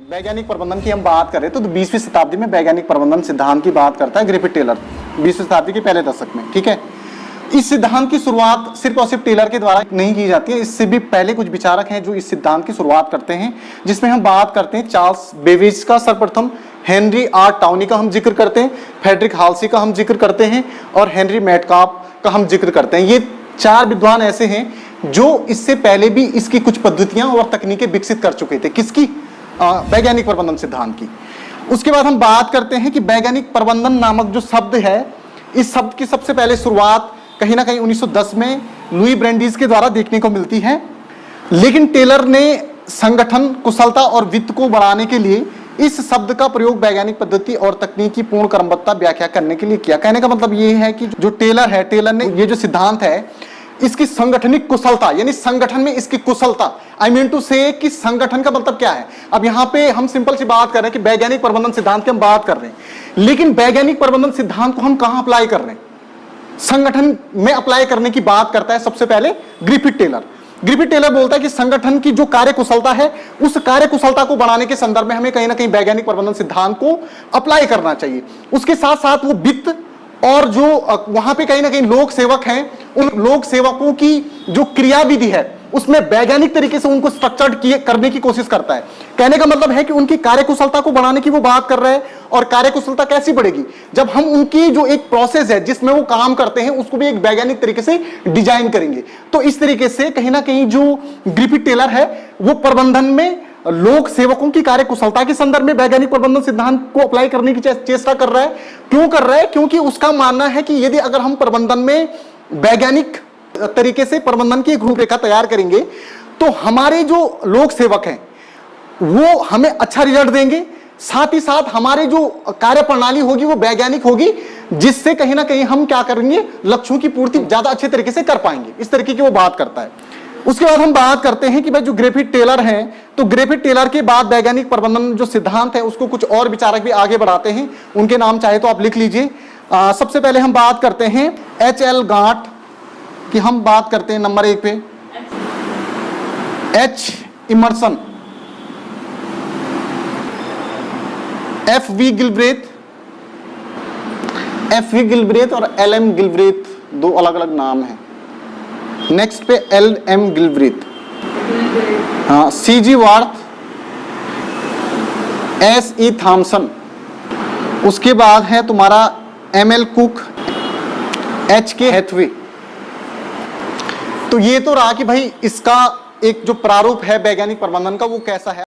वैज्ञानिक प्रबंधन की हम बात करें तो 20वीं शताब्दी में वैज्ञानिक प्रबंधन सिद्धांत की बात करता है ग्रिफिथ टेलर, 20वीं शताब्दी के पहले दशक में। ठीक है, इस सिद्धांत की शुरुआत सिर्फ और सिर्फ टेलर के द्वारा नहीं की जाती है, इससे भी पहले कुछ विचारक हैं जो इस सिद्धांत की शुरुआत करते हैं, जिसमें हम बात करते हैं चार्ल्स बेबेज का सर्वप्रथम, हेनरी आर टाउनी का हम जिक्र करते हैं, फ्रेडरिक हाल्सी का हम जिक्र करते हैं और हेनरी मेटकाप का हम जिक्र करते हैं। ये 4 विद्वान ऐसे हैं जो इससे पहले भी इसकी कुछ पद्धतियां और तकनीकें विकसित कर चुके थे। किसकी? वैज्ञानिक प्रबंधन सिद्धांत की। उसके बाद हम बात करते हैं कि वैज्ञानिक प्रबंधन नामक जो शब्द है, इस शब्द की सबसे पहले शुरुआत कहीं ना कहीं 1910 में लुई ब्रेंडिस के द्वारा देखने को मिलती है, लेकिन टेलर ने संगठन, कुशलता और वित्त को बढ़ाने के लिए इस शब्द का प्रयोग वैज्ञानिक पद्धति और तकनीक की पूर्ण क्रमबद्धता व्याख्या करने के लिए किया। कहने का मतलब ये है कि जो टेलर है, टेलर ने ये जो सिद्धांत है इसकी संगठनिक कुशलता, यानी संगठन में इसकी कुशलता, आई मीन टू से कि संगठन का मतलब क्या है। अब यहां पे हम सिंपल सी बात कर रहे हैं कि वैज्ञानिक प्रबंधन सिद्धांत की हम बात कर रहे हैं, लेकिन वैज्ञानिक प्रबंधन सिद्धांत को हम कहां अप्लाई कर रहे हैं? संगठन में अप्लाई करने की बात करता है सबसे पहले ग्रिफिथ टेलर। ग्रिफिथ टेलर बोलता है कि संगठन की जो कार्य कुशलता है, उस कार्य कुशलता को बढ़ाने के संदर्भ में हमें कहीं ना कहीं वैज्ञानिक प्रबंधन सिद्धांत को अप्लाई करना चाहिए। उसके साथ साथ वो वित्त और जो वहां पे कहीं ना कहीं लोक सेवक हैं, उन लोक सेवकों की जो क्रियाविधि है उसमें वैज्ञानिक तरीके से उनको स्ट्रक्चर्ड करने की कोशिश करता है। कहने का मतलब है कि उनकी कार्यकुशलता को बढ़ाने की वो बात कर रहे हैं। और कार्यकुशलता कैसी बढ़ेगी? जब हम उनकी जो एक प्रोसेस है जिसमें वो काम करते हैं उसको भी एक वैज्ञानिक तरीके से डिजाइन करेंगे। तो इस तरीके से कहीं ना कहीं जो ग्रिफिथ टेलर है वो प्रबंधन में लोक सेवकों की कार्यकुशलता के संदर्भ में वैज्ञानिक प्रबंधन सिद्धांत को अप्लाई करने की चेष्टा कर रहा है। क्यों कर रहा है? क्योंकि उसका मानना है कि यदि अगर हम प्रबंधन में वैज्ञानिक तरीके से प्रबंधन की एक रूपरेखा तैयार करेंगे तो हमारे जो लोक सेवक हैं वो हमें अच्छा रिजल्ट देंगे, साथ ही साथ हमारे जो कार्य प्रणाली होगी वो वैज्ञानिक होगी, जिससे कहीं ना कहीं हम क्या करेंगे, लक्ष्यों की पूर्ति ज्यादा अच्छे तरीके से कर पाएंगे। इस तरीके की वो बात करता है। उसके बाद हम बात करते हैं कि भाई जो ग्रिफिथ टेलर हैं, तो ग्रिफिथ टेलर के बाद वैज्ञानिक प्रबंधन जो सिद्धांत है उसको कुछ और विचारक भी आगे बढ़ाते हैं, उनके नाम चाहे तो आप लिख लीजिए। सबसे पहले हम बात करते हैं H.L. गांठ की, हम बात करते हैं नंबर 1 पे H. Immersion, F.V. Gilbreth, F.V. Gilbreth और L.M. गिलब्रेथ, 2 अलग अलग नाम हैं। नेक्स्ट पे L.M. गिलब्रेथ, हाँ, C.G. वार्थ, S.E. थॉमसन। उसके बाद है तुम्हारा M.L. Cook, H.K. हैथवे। तो ये तो रहा कि भाई इसका एक जो प्रारूप है वैज्ञानिक प्रबंधन का वो कैसा है।